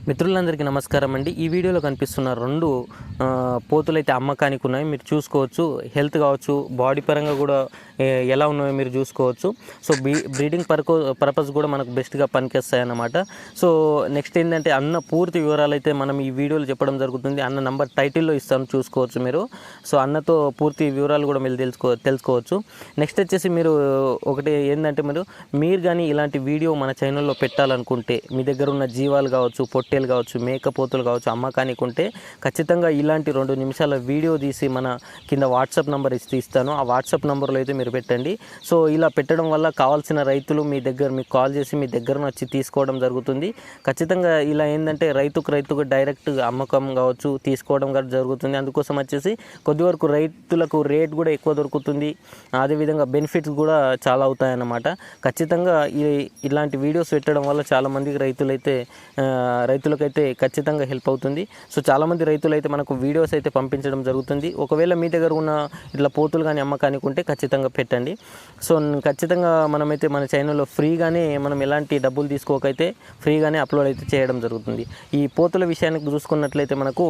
మిత్రులందరికీ నమస్కారం అండి. ఈ వీడియోలో కనిపిస్తున్న రెండు పోతులైతే అమ్మకానికి ఉన్నాయి. మీరు చూసుకోవచ్చు. హెల్త్ కావచ్చు, బాడీ పరంగా కూడా ఎలా ఉన్నాయో మీరు చూసుకోవచ్చు. సో బ్రీడింగ్ పర్పస్ కూడా మనకు బెస్ట్గా పనిచేస్తాయి అన్నమాట. సో నెక్స్ట్ ఏంటంటే అన్న పూర్తి వివరాలు అయితే మనం ఈ వీడియోలో చెప్పడం జరుగుతుంది. అన్న నంబర్ టైటిల్లో ఇస్తాను, చూసుకోవచ్చు మీరు. సో అన్నతో పూర్తి వివరాలు కూడా మీరు తెలుసుకోవచ్చు. నెక్స్ట్ వచ్చేసి మీరు ఒకటి ఏంటంటే మీరు కానీ ఇలాంటి వీడియో మన ఛానల్లో పెట్టాలనుకుంటే, మీ దగ్గర ఉన్న జీవాలు కావచ్చు, పొట్టేలు కావచ్చు, మేకపోతులు కావచ్చు అమ్మకానికి ఉంటే ఖచ్చితంగా ఇలాంటి 2 నిమిషాల వీడియో తీసి మన కింద వాట్సాప్ నెంబర్ ఇస్తాను. ఆ వాట్సాప్ నెంబర్లో అయితే మీరు పెట్టండి. సో ఇలా పెట్టడం వల్ల కావాల్సిన రైతులు మీకు కాల్ చేసి మీ దగ్గర వచ్చి తీసుకోవడం జరుగుతుంది. ఖచ్చితంగా ఇలా ఏంటంటే రైతుకు డైరెక్ట్ అమ్మకం కావచ్చు, తీసుకోవడం కూడా జరుగుతుంది. అందుకోసం వచ్చేసి కొద్ది వరకు రైతులకు రేట్ కూడా ఎక్కువ దొరుకుతుంది. అదేవిధంగా బెనిఫిట్స్ కూడా చాలా అవుతాయన్నమాట. ఖచ్చితంగా ఇలాంటి వీడియోస్ పెట్టడం వల్ల చాలామందికి రైతులకైతే ఖచ్చితంగా హెల్ప్ అవుతుంది. సో చాలామంది రైతులు అయితే మనకు వీడియోస్ అయితే పంపించడం జరుగుతుంది. ఒకవేళ మీ దగ్గర ఉన్న ఇట్లా పోతులు కానీ అమ్మకానికి ఉంటే ఖచ్చితంగా పెట్టండి. సో ఖచ్చితంగా మనమైతే మన ఛానల్లో ఫ్రీగానే మనం ఎలాంటి డబ్బులు తీసుకోకైతే ఫ్రీగానే అప్లోడ్ అయితే చేయడం జరుగుతుంది. ఈ పోతుల విషయానికి చూసుకున్నట్లయితే మనకు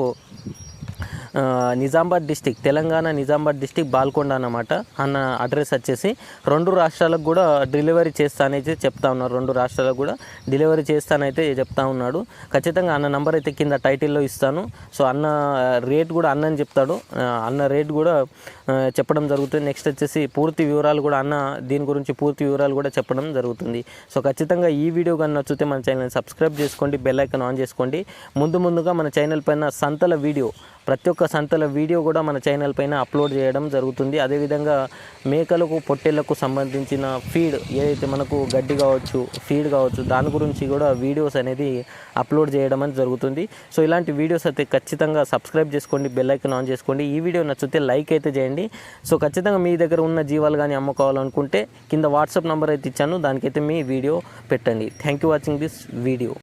నిజామాబాద్ డిస్టిక్, తెలంగాణ నిజామాబాద్ డిస్టిక్ బాల్కొండ అన్నమాట. అన్న అడ్రస్ వచ్చేసి 2 రాష్ట్రాలకు కూడా డెలివరీ చేస్తానైతే చెప్తా ఉన్నారు. 2 రాష్ట్రాలకు కూడా డెలివరీ చేస్తానైతే చెప్తా ఉన్నాడు. ఖచ్చితంగా అన్న నంబర్ అయితే కింద టైటిల్లో ఇస్తాను. సో అన్న రేట్ కూడా అన్నని చెప్తాడు. అన్న రేట్ కూడా చెప్పడం జరుగుతుంది. నెక్స్ట్ వచ్చేసి పూర్తి వివరాలు కూడా దీని గురించి పూర్తి వివరాలు కూడా చెప్పడం జరుగుతుంది. సో ఖచ్చితంగా ఈ వీడియో కానీ నచ్చితే మన ఛానల్ని సబ్స్క్రైబ్ చేసుకోండి, బెల్ ఐకాన్ ఆన్ చేసుకోండి. ముందుగా మన ఛానల్ పైన ప్రతి ఒక్క సంతల వీడియో కూడా మన ఛానల్ పైన అప్లోడ్ చేయడం జరుగుతుంది. అదేవిధంగా మేకలకు, పొట్టేళ్లకు సంబంధించిన ఫీడ్ ఏదైతే మనకు గడ్డి కావచ్చు, ఫీడ్ కావచ్చు, దాని గురించి కూడా వీడియోస్ అనేది అప్లోడ్ చేయడం అని జరుగుతుంది. సో ఇలాంటి వీడియోస్ అయితే ఖచ్చితంగా సబ్స్క్రైబ్ చేసుకోండి, బెల్ ఐకాన్ ఆన్ చేసుకోండి. ఈ వీడియో నచ్చితే లైక్ అయితే చేయండి. సో ఖచ్చితంగా మీ దగ్గర ఉన్న జీవాలు కానీ అమ్ముకోవాలనుకుంటే కింద వాట్సాప్ నెంబర్ అయితే ఇచ్చాను, దానికైతే మీ వీడియో పెట్టండి. Thank you watching this video.